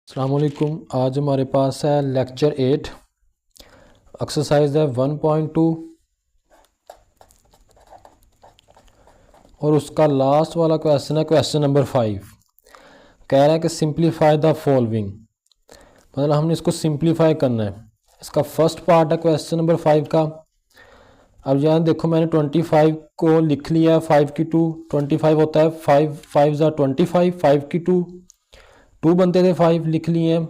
अस्सलाम वालेकुम। आज हमारे पास है लेक्चर 8, एक्सरसाइज है 1.2 और उसका लास्ट वाला क्वेश्चन है क्वेश्चन नंबर 5। कह रहा है कि सिंप्लीफाई द फॉलोइंग, मतलब हमने इसको सिंप्लीफाई करना है। इसका फर्स्ट पार्ट है क्वेश्चन नंबर 5 का। अब यहाँ देखो मैंने 25 को लिख लिया, 5 की 2 25 होता है, 5 ज़ा 25, 5 की 2 बनते थे, 5 लिख लिए हैं।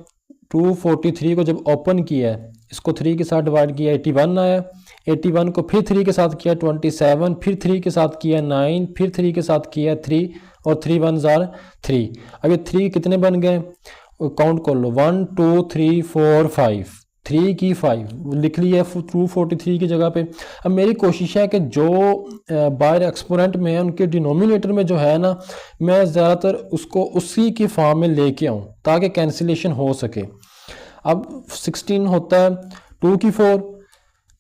243 को जब ओपन किया है, इसको 3 के साथ डिवाइड किया, 81 आया। 81 को फिर 3 के साथ किया 27, फिर 3 के साथ किया 9, फिर 3 के साथ किया 3 और 3 1 जार 3। अब ये 3 कितने बन गए, काउंट कर लो, 1 2 3 4 5, 3 की 5 लिख लिया 243 की जगह पे। अब मेरी कोशिश है कि जो बाहर एक्सपोनेंट में है उनके डिनोमिनेटर में जो है ना, मैं ज़्यादातर उसको उसी की फॉर्म में लेके आऊँ ताकि कैंसिलेशन हो सके। अब 16 होता है 2 की 4,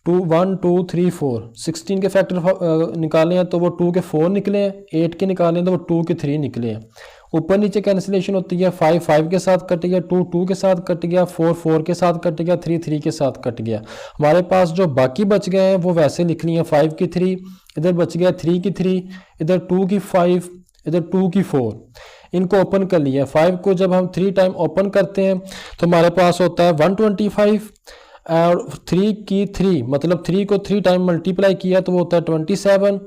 2 1 2 3 4, 16 के फैक्टर निकाले हैं तो वो 2 के 4 निकले हैं, 8 के निकाले हैं तो वो 2 के 3 निकले हैं। ऊपर नीचे कैंसिलेशन होती है, 5 5 के साथ कट गया, 2 2 के साथ कट गया, 4 4 के साथ कट गया, 3 3 के साथ कट गया। हमारे पास जो बाकी बच गए हैं वो वैसे लिख लिए, 5 की 3, इधर बच गया 3 की 3, इधर 2 की 5, इधर 2 की 4। इनको ओपन कर लिया। 5 को जब हम 3 टाइम ओपन करते हैं तो हमारे पास होता है 125, और 3 की 3 मतलब 3 को 3 टाइम मल्टीप्लाई किया तो वो होता है 27।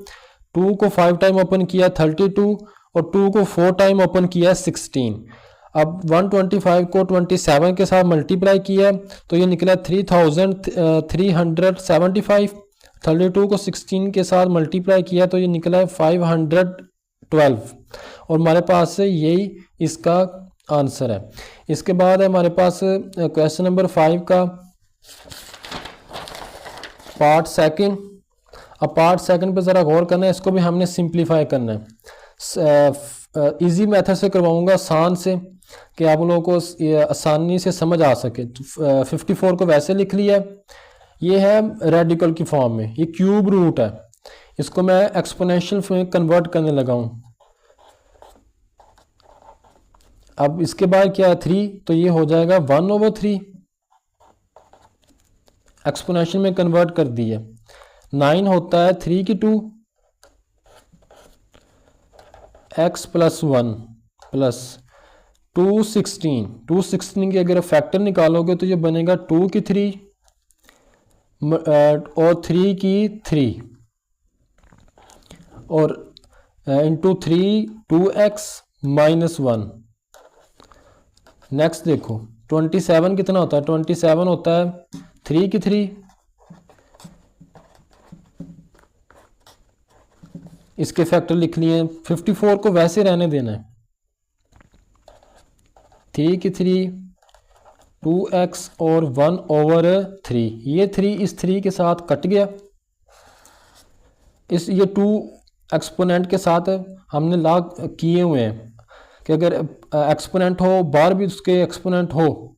2 को 5 टाइम ओपन किया 32, और 2 को 4 टाइम ओपन किया 16। अब 125 को 27 के साथ मल्टीप्लाई किया तो ये निकला 3375। 32 को 16 के साथ मल्टीप्लाई किया तो ये निकला 512, और हमारे पास से यही इसका आंसर है। इसके बाद है हमारे पास क्वेश्चन नंबर 5 का पार्ट सेकंड। अब पार्ट सेकंड पे ज़रा गौर करना है, इसको भी हमने सिंप्लीफाई करना है। इजी मेथड से करवाऊंगा, आसान से, कि आप लोगों को आसानी से समझ आ सके। 54 को वैसे लिख लिया, ये है रेडिकल की फॉर्म में, ये क्यूब रूट है, इसको मैं एक्सपोनेंशियल में कन्वर्ट करने लगा हूँ। अब इसके बाद क्या है 3, तो ये हो जाएगा 1/3, एक्सपोनेंशियल में कन्वर्ट कर दिया। 9 होता है 3 की 2, x + 1 प्लस 216। 216 के अगर फैक्टर निकालोगे तो ये बनेगा 2 की 3 और 3 की 3 और इंटू 3 2x - 1। नेक्स्ट देखो 27 कितना होता है, 27 होता है 3 की 3, इसके फैक्टर लिख लिए। 54 को वैसे रहने देना है, 3 की 3 2x और 1/3। ये 3 इस 3 के साथ कट गया, इस ये 2 एक्सपोनेंट के साथ हमने लॉग किए हुए हैं कि अगर एक्सपोनेंट हो, बार भी उसके एक्सपोनेंट हो,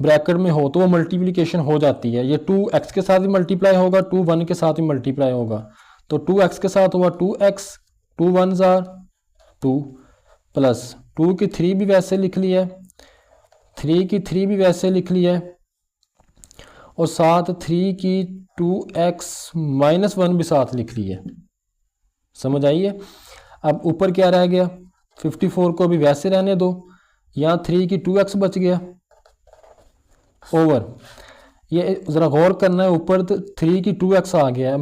ब्रैकेट में हो, तो वो मल्टीप्लिकेशन हो जाती है। ये 2x के साथ भी मल्टीप्लाई होगा, 2 1 के साथ भी मल्टीप्लाई होगा, तो 2x के साथ हुआ 2x, 2 1 जार 2 प्लस 2 की 3 भी वैसे लिख लिया, 3 की 3 भी वैसे लिख लिया, और साथ 3 की 2x - 1 भी साथ लिख लिया। समझ आइए। अब ऊपर क्या रह गया, 54 को भी वैसे रहने दो, यहाँ 3 की 2x बच गया ओवर, ये ज़रा गौर करना है, ऊपर 3 की 2x आ गया है।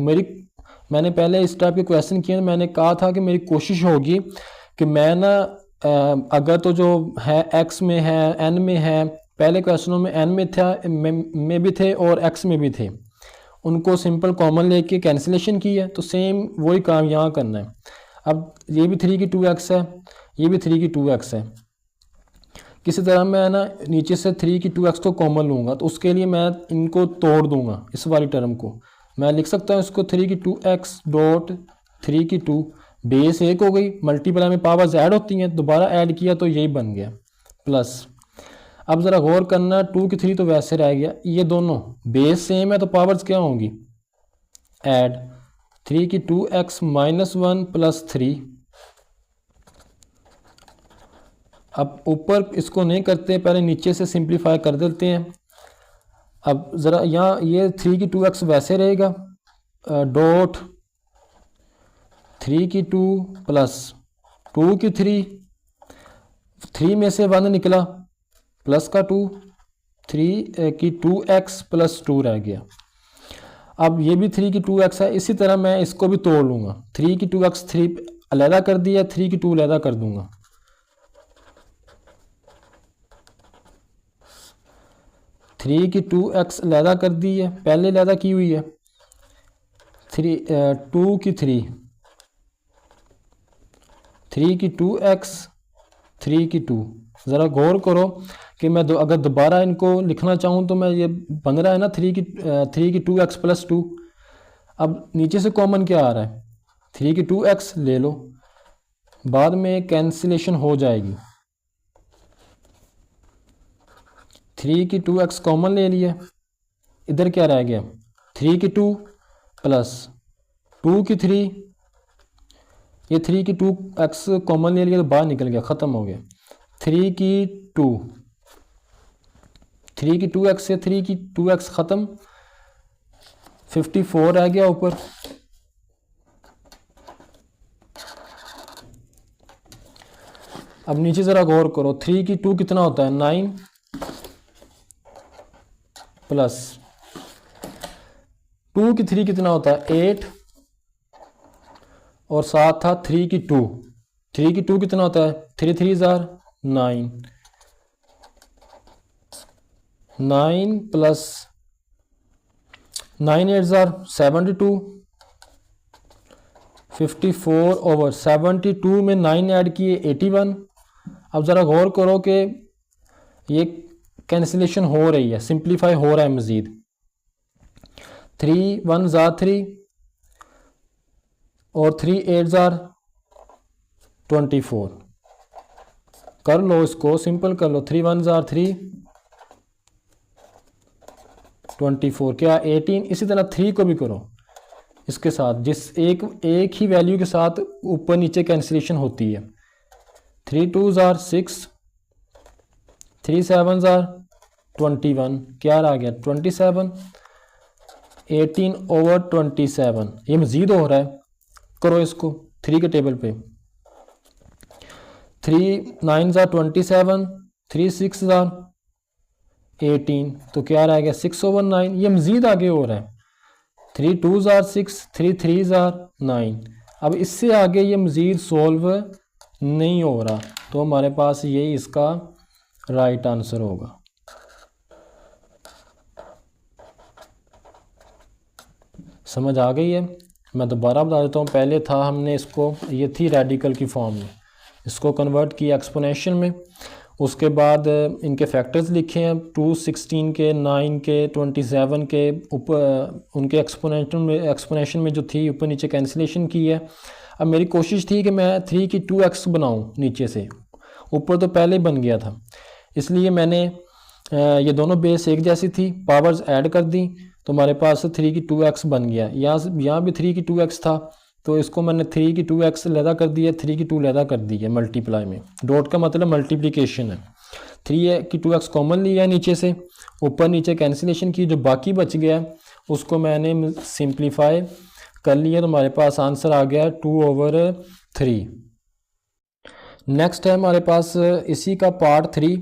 मैंने पहले इस टाइप के क्वेश्चन किए, मैंने कहा था कि मेरी कोशिश होगी कि मैं ना अगर तो जो है x में है, n में है, पहले क्वेश्चनों में n में था, में भी थे और x में भी थे, उनको सिंपल कॉमन लेके कैंसिलेशन की है, तो सेम वही काम यहाँ करना है। अब ये भी 3 की 2x है, ये भी 3 की 2x है, किसी तरह मैं ना नीचे से 3 की 2x को कॉमन लूँगा, तो उसके लिए मैं इनको तोड़ दूंगा, इस वाली टर्म को मैं लिख सकता हूँ इसको 3 की 2x डॉट 3 की 2, बेस 1 हो गई, मल्टीप्लाई में पावर्स ऐड होती हैं, दोबारा ऐड किया तो यही बन गया प्लस। अब ज़रा गौर करना, 2 की 3 तो वैसे रह गया, ये दोनों बेस सेम है तो पावर्स क्या होंगी, ऐड। 3 की 2x - 1 प्लस 3 अब ऊपर इसको नहीं करते, पहले नीचे से सिंप्लीफाई कर देते हैं। अब ज़रा यहाँ ये 3 की 2x वैसे रहेगा, डॉट 3 की 2 प्लस 2 की 3 में से 1 निकला प्लस का 2, 3 की 2x प्लस 2 रह गया। अब ये भी 3 की 2x है, इसी तरह मैं इसको भी तोड़ लूँगा। 3 की 2x 3 अलहदा कर दिया, 3 की 2 अलहदा कर दूंगा। 3 की 2x अलहदा कर दी है, पहले अलहदा की हुई है। 2 की 3 की 2x 3 की 2। ज़रा गौर करो कि मैं अगर दोबारा इनको लिखना चाहूँ तो मैं ये बन रहा है ना 3 की 2x प्लस 2। अब नीचे से कॉमन क्या आ रहा है, 3 की 2x ले लो, बाद में कैंसिलेशन हो जाएगी। 3 की 2x कॉमन ले लिया, इधर क्या रह गया 3 की 2 प्लस 2 की 3, ये 3 की 2x कॉमन ले लिया तो बाहर निकल गया, ख़त्म हो गया। 3 की 2x से 3 की 2x ख़त्म, 54 रह गया ऊपर। अब नीचे ज़रा गौर करो, 3 की 2 कितना होता है 9 प्लस 2 की 3 कितना होता है 8, और साथ था 3 की 2। 3 की 2 कितना होता है 3 3 ज़ार 9, 9 प्लस 9 8 ज़ार 72, 54 ओवर 72 में 9 ऐड किए 81। अब ज़रा गौर करो कि ये कैंसिलेशन हो रही है, सिंप्लीफाई हो रहा है मज़ीद। 3 1 ज़ार 3 और 3 8 ज़ार 24। कर लो इसको, सिंपल कर लो। 3 1 ज़ार 3 24 क्या 18। इसी तरह 3 को भी करो इसके साथ, जिस एक ही वैल्यू के साथ ऊपर नीचे कैंसिलेशन होती है। 3 2 ज़ार 6, 3 7 ज़ार 21, क्या रह गया 27, 18 ओवर 27। ये मज़ीद हो रहा है, करो इसको 3 के टेबल पे। 3 9 ज़ार 27, 3 6 ज़ार 18, तो क्या रह गया 6 ओवर 9। ये मज़ीद आगे हो रहा है। 3 2 ज़ार 6, 3 3 ज़ार 9। अब इससे आगे ये मज़ीद सोल्व नहीं हो रहा, तो हमारे पास यही इसका राइट आंसर होगा। समझ आ गई है? मैं दोबारा बता देता हूँ। पहले था हमने इसको, ये थी रेडिकल की फॉर्म में, इसको कन्वर्ट किया एक्सपोनेंशियल में। उसके बाद इनके फैक्टर्स लिखे हैं, 2 16 के 9 के 27 के ऊपर, उनके एक्सपोनेंशन में जो थी ऊपर नीचे कैंसिलेशन की है। अब मेरी कोशिश थी कि मैं 3 की 2x बनाऊँ नीचे से, ऊपर तो पहले ही बन गया था, इसलिए मैंने ये दोनों बेस एक जैसी थी, पावर्स ऐड कर दी तो हमारे पास 3 की 2x बन गया। यहाँ भी 3 की 2x था, तो इसको मैंने 3 की 2x लैदा कर दिया, 3 की 2 लैदा कर दी है मल्टीप्लाई में। डॉट का मतलब मल्टीप्लिकेशन है। 3 की 2x कॉमन लिया नीचे से, ऊपर नीचे कैंसिलेशन की, जो बाकी बच गया उसको मैंने सिंप्लीफाई कर लिया, तो हमारे पास आंसर आ गया 2/3। नेक्स्ट है हमारे पास इसी का पार्ट 3।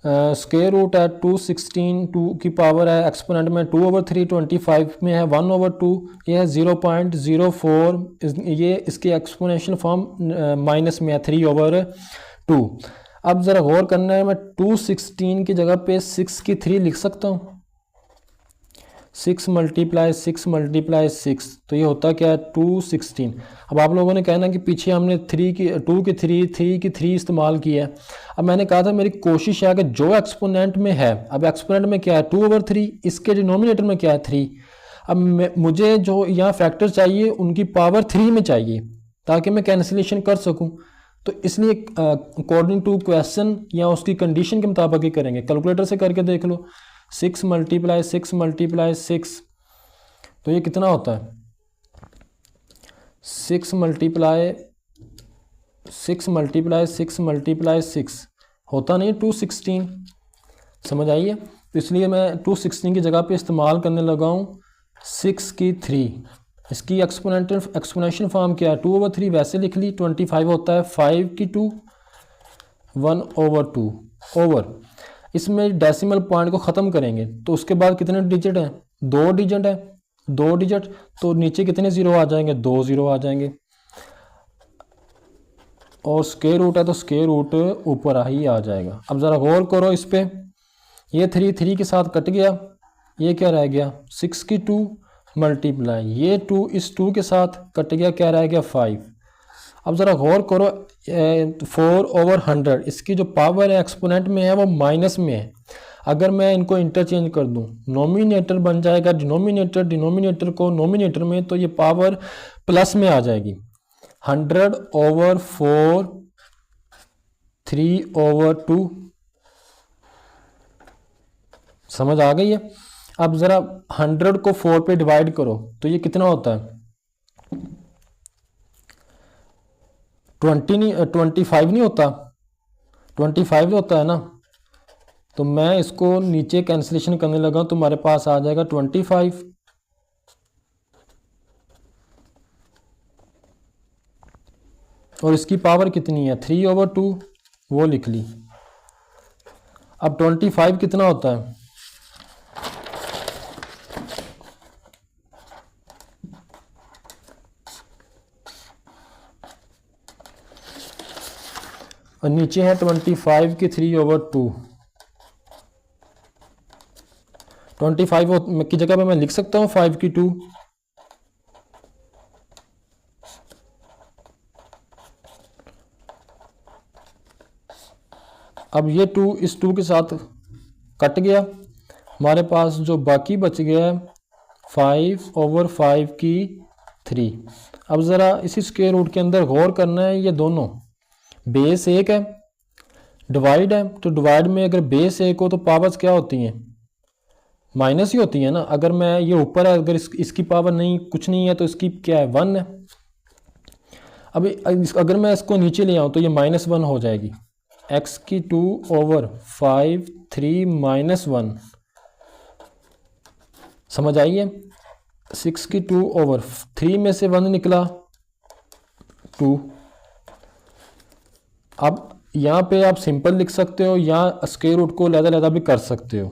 स्क्वायर रूट है 216, 2 की पावर है एक्सपोनेंट में 2/3, 25 में है 1/2, ये है 0.04, ये इसके एक्सपोनेंशियल फॉर्म माइनस में है 3/2। अब ज़रा गौर करना है, मैं 216 की जगह पे 6 की 3 लिख सकता हूँ। 6 × 6 × 6, तो ये होता क्या है 216। अब आप लोगों ने कहना कि पीछे हमने 2 की 3 इस्तेमाल किया है। अब मैंने कहा था मेरी कोशिश है कि जो एक्सपोनेंट में है, अब एक्सपोनेंट में क्या है 2/3, इसके डिनोमिनेटर में क्या है 3। अब मुझे जो यहाँ फैक्टर चाहिए उनकी पावर 3 में चाहिए ताकि मैं कैंसिलेशन कर सकूँ। तो इसलिए अकॉर्डिंग टू क्वेश्चन या उसकी कंडीशन के मुताबिक ही करेंगे। कैलकुलेटर से करके देख लो, 6 × 6 × 6, तो ये कितना होता है 6 × 6 मल्टीप्लाई 6 मल्टीप्लाई 6 होता नहीं 216, समझ आइए। तो इसलिए मैं 216 की जगह पे इस्तेमाल करने लगा हूँ 6 की 3। इसकी एक्सपोनेंशियल फॉर्म क्या है, 2/3 वैसे लिख ली। 25 होता है 5 की 2, 1/2 ओवर। इसमें डेसिमल पॉइंट को ख़त्म करेंगे तो उसके बाद कितने डिजिट हैं, 2 डिजिट है, 2 डिजिट। तो नीचे कितने ज़ीरो आ जाएंगे, 2 ज़ीरो आ जाएंगे। और स्क्वायर रूट है तो स्क्वायर रूट ऊपर ही आ जाएगा। अब ज़रा गौर करो इस पर, ये 3 के साथ कट गया, ये क्या रह गया 6 की 2 मल्टीप्लाई, ये 2 इस 2 के साथ कट गया, क्या रह गया 5। अब ज़रा गौर करो 4/100 इसकी जो पावर है एक्सपोनेंट में है वो माइनस में है। अगर मैं इनको इंटरचेंज कर दूं, नोमिनेटर बन जाएगा डिनोमिनेटर, डिनोमिनेटर को नोमिनेटर में, तो ये पावर प्लस में आ जाएगी। 100/4 3/2, समझ आ गई है। अब ज़रा 100 को 4 पे डिवाइड करो तो ये कितना होता है, 25 नहीं होता, 25 होता है ना। तो मैं इसको नीचे कैंसिलेशन करने लगा तो हमारे पास आ जाएगा 25। और इसकी पावर कितनी है 3/2, वो लिख ली। अब 25 कितना होता है, और नीचे है 25 की 3/2। 25 की जगह पे मैं लिख सकता हूँ 5 की 2। अब ये 2 इस 2 के साथ कट गया, हमारे पास जो बाकी बच गया है 5/5 की 3। अब ज़रा इसी स्क्वायर रूट के अंदर गौर करना है, ये दोनों बेस 1 है, डिवाइड है, तो डिवाइड में अगर बेस 1 हो तो पावर्स क्या होती हैं, माइनस ही होती है ना। अगर मैं ये ऊपर है, अगर इसकी पावर नहीं कुछ नहीं है तो इसकी क्या है 1 है। अब अगर मैं इसको नीचे ले आऊँ तो ये -1 हो जाएगी, x की 2/5 3 -1, समझ आइए। 6 की 2/3 में से 1 निकला 2। अब यहाँ पे आप सिंपल लिख सकते हो या स्क्वायर रूट को लहदा भी कर सकते हो।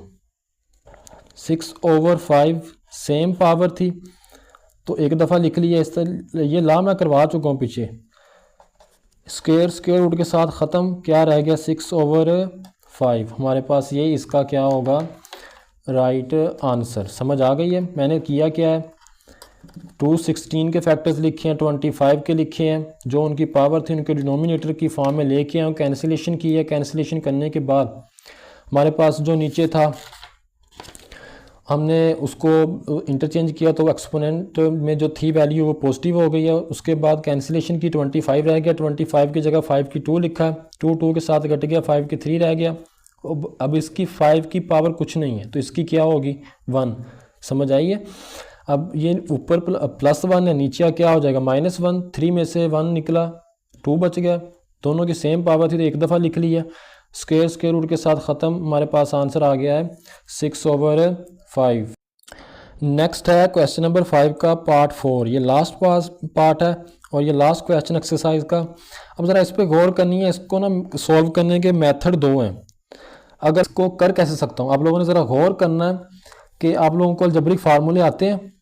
6/5 सेम पावर थी तो एक दफ़ा लिख लिया इस तरह, ये ला मैं करवा चुका हूँ पीछे। स्क्वायर रूट के साथ ख़त्म, क्या रह गया 6/5, हमारे पास ये इसका क्या होगा राइट आंसर। समझ आ गई है। मैंने किया क्या है, 216 के फैक्टर्स लिखे हैं, 25 के लिखे हैं, जो उनकी पावर थी उनके डिनोमिनेटर की फॉर्म में लेके आए, कैंसिलेशन की है। कैंसिलेशन करने के बाद हमारे पास जो नीचे था हमने उसको इंटरचेंज किया तो एक्सपोनेंट में जो थी वैल्यू वो पॉजिटिव हो गई है। उसके बाद कैंसिलेशन की 25 रह गया, 25 की जगह 5 की 2 लिखा है, 2 के साथ घट गया, 5 की 3 रह गया। अब इसकी 5 की पावर कुछ नहीं है तो इसकी क्या होगी 1, समझ आइए। अब ये ऊपर +1 है, नीचे क्या हो जाएगा -1, 3 में से 1 निकला 2 बच गया, दोनों की सेम पावर थी तो एक दफ़ा लिख लिया। स्क्वायर रूट के साथ ख़त्म, हमारे पास आंसर आ गया है 6/5। नेक्स्ट है क्वेश्चन नंबर 5 का पार्ट 4, ये लास्ट पार्ट है और ये लास्ट क्वेश्चन एक्सरसाइज का। अब ज़रा इस पर गौर करनी है, इसको ना सॉल्व करने के मेथड 2 हैं। अगर इसको कर कैसे सकता हूँ, आप लोगों ने ज़रा गौर करना है कि आप लोगों को अलजेब्रिक फार्मूले आते हैं।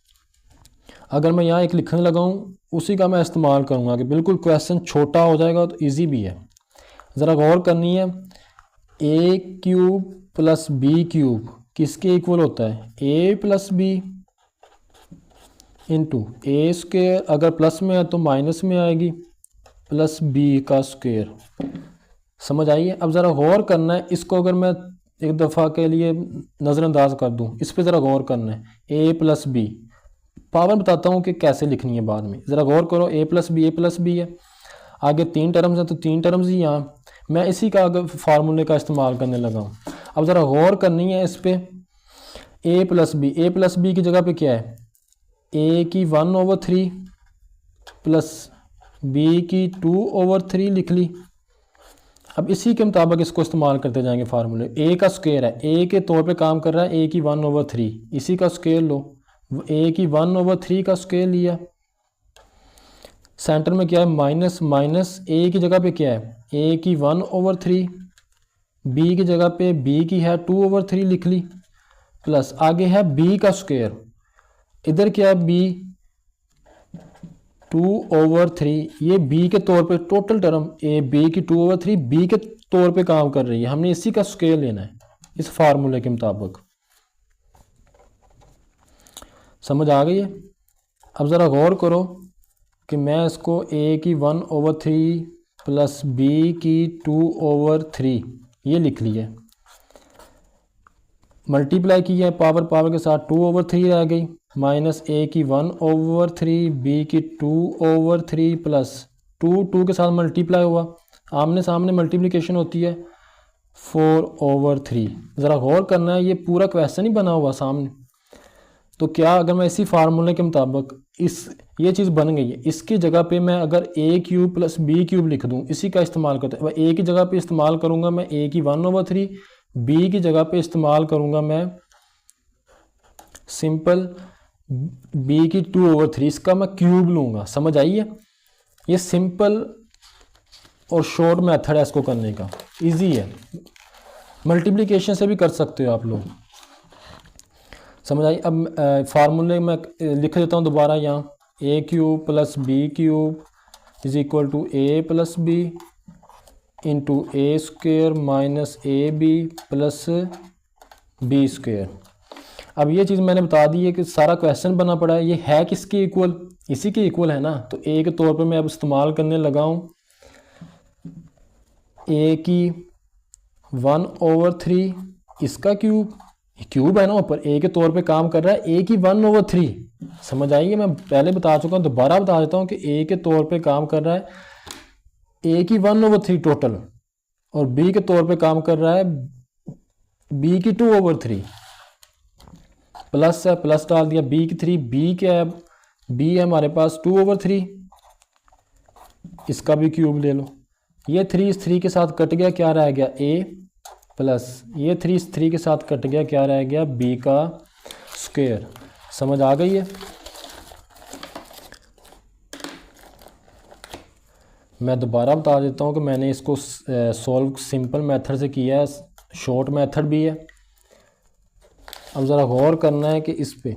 अगर मैं यहाँ एक लिखने लगाऊँ उसी का मैं इस्तेमाल करूँगा कि बिल्कुल क्वेश्चन छोटा हो जाएगा तो ईजी भी है। ज़रा गौर करनी है, a³ + b³ किसके इक्वल होता है, a + b इंटू a², अगर प्लस में है तो माइनस में आएगी, प्लस b का स्क्वायर। समझ आइए। अब ज़रा गौर करना है, इसको अगर मैं एक दफ़ा के लिए नज़रअंदाज कर दूं, इस पे ज़रा गौर करना है, a + b, पावर बताता हूँ कि कैसे लिखनी है बाद में। ज़रा गौर करो, a + b है, आगे 3 टर्म्स हैं तो 3 टर्म्स ही यहाँ, मैं इसी का अगर फार्मूले का इस्तेमाल करने लगा हूँ। अब ज़रा गौर करनी है इस पर, a + b की जगह पे क्या है, a की 1/3 प्लस बी की 2/3 लिख ली। अब इसी के मुताबिक इसको इस्तेमाल करते जाएंगे फार्मूले। ए का स्क्वायर है, ए के तौर पे काम कर रहा है, ए की 1/3, इसी का स्क्वायर लो, ए की 1/3 का स्क्वायर लिया। सेंटर में क्या है, माइनस माइनस, ए की जगह पे क्या है, ए की 1/3, बी की जगह पे बी की है 2/3 लिख ली, प्लस आगे है बी का स्क्वायर, इधर क्या है बी 2/3, ये बी के तौर पे टोटल टर्म, ए बी की 2/3 बी के तौर पे काम कर रही है, हमने इसी का स्क्वायर लेना है इस फार्मूले के मुताबिक। समझ आ गई है? अब ज़रा गौर करो कि मैं इसको ए की 1/3 प्लस बी की 2/3 ये लिख लिया, मल्टीप्लाई किया है पावर पावर के साथ, 2/3 रह गई, माइनस ए की 1/3 बी की 2/3 प्लस 2 के साथ मल्टीप्लाई हुआ, आमने सामने मल्टीप्लिकेशन होती है, 4/3। ज़रा गौर करना है, ये पूरा क्वेश्चन ही बना हुआ सामने। तो क्या अगर मैं इसी फार्मूले के मुताबिक ये चीज़ बन गई है, इसकी जगह पे मैं अगर ए क्यूब प्लस बी क्यूब लिख दूँ, इसी का इस्तेमाल करते हैं, ए की जगह पे इस्तेमाल करूँगा मैं ए की 1/3, बी की जगह पे इस्तेमाल करूँगा मैं सिंपल बी की 2/3, इसका मैं क्यूब लूँगा। समझ आई है? ये सिंपल और शॉर्ट मेथड है इसको करने का, इजी है, मल्टीप्लिकेशन से भी कर सकते हो आप लोग। समझ आई? अब फार्मूले में लिख देता हूँ दोबारा यहाँ, a cube plus b cube is equal to a plus b into a square minus a b plus b square. अब ये चीज़ मैंने बता दी है कि सारा क्वेश्चन बना पड़ा है, ये है किसके इक्वल, इसी के इक्वल है ना, तो ए के तौर पे मैं अब इस्तेमाल करने लगा हूँ ए की 1/3, इसका क्यूब है ना ऊपर, ए के तौर पे काम कर रहा है, ए की 1/3। समझ आइए? मैं पहले बता चुका हूँ, दोबारा बता देता हूँ कि ए के तौर पे काम कर रहा है ए की 1/3 टोटल, और बी के तौर पे काम कर रहा है बी की 2/3, प्लस है, प्लस डाल दिया, बी की 3, बी क्या है, बी है हमारे पास 2/3, इसका भी क्यूब ले लो, ये 3 इस 3 के साथ कट गया, क्या रह गया ए, प्लस ये 3 इस 3 के साथ कट गया, क्या रह गया बी का स्क्वायर। समझ आ गई है? मैं दोबारा बता देता हूँ कि मैंने इसको सॉल्व सिंपल मेथड से किया है, शॉर्ट मेथड भी है। अब ज़रा गौर करना है कि इस पे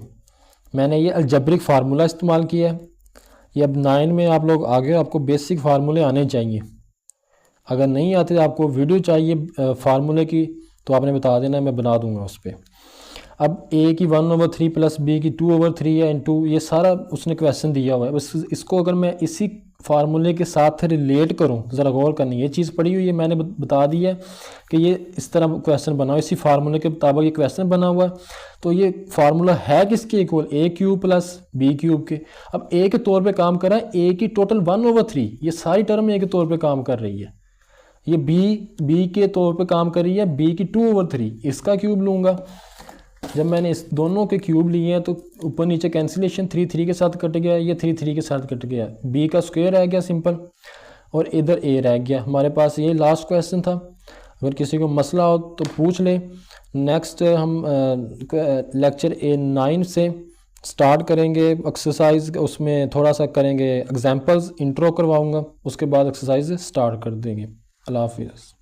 मैंने ये अलजेब्रिक फार्मूला इस्तेमाल किया है, ये अब 9 में आप लोग आगे आपको बेसिक फार्मूले आने चाहिए, अगर नहीं आते आपको वीडियो चाहिए फार्मूले की तो आपने बता देना, मैं बना दूंगा उस पर। अब ए की 1/3 प्लस बी की 2/3 है इंटू ये सारा उसने क्वेश्चन दिया हुआ है, बस इसको अगर मैं इसी फार्मूले के साथ रिलेट करूं, ज़रा गौर करनी, ये चीज़ पड़ी हुई है, मैंने बता दी है कि ये इस तरह क्वेश्चन बना हुआ, इसी फार्मूले के मुताबिक ये क्वेश्चन बना हुआ है, तो ये फार्मूला है किसके इक्वल, ए क्यूब प्लस बी क्यूब के। अब ए के तौर पे काम कर रहा है ए की टोटल 1/3, ये सारी टर्म ए के तौर पे काम कर रही है, ये बी के तौर पे काम कर रही है बी की 2/3, इसका क्यूब लूँगा। जब मैंने इस दोनों के क्यूब लिए हैं तो ऊपर नीचे कैंसिलेशन, 3 3 के साथ कट गया, ये 3 3 के साथ कट गया, बी का स्क्वायर रह गया सिंपल, और इधर ए रह गया। हमारे पास ये लास्ट क्वेश्चन था, अगर किसी को मसला हो तो पूछ ले। नेक्स्ट हम लेक्चर 9 से स्टार्ट करेंगे एक्सरसाइज, उसमें थोड़ा सा करेंगे एग्जांपल्स, इंट्रो करवाऊंगा, उसके बाद एक्सरसाइज स्टार्ट कर देंगे। अल्लाह हाफिज़।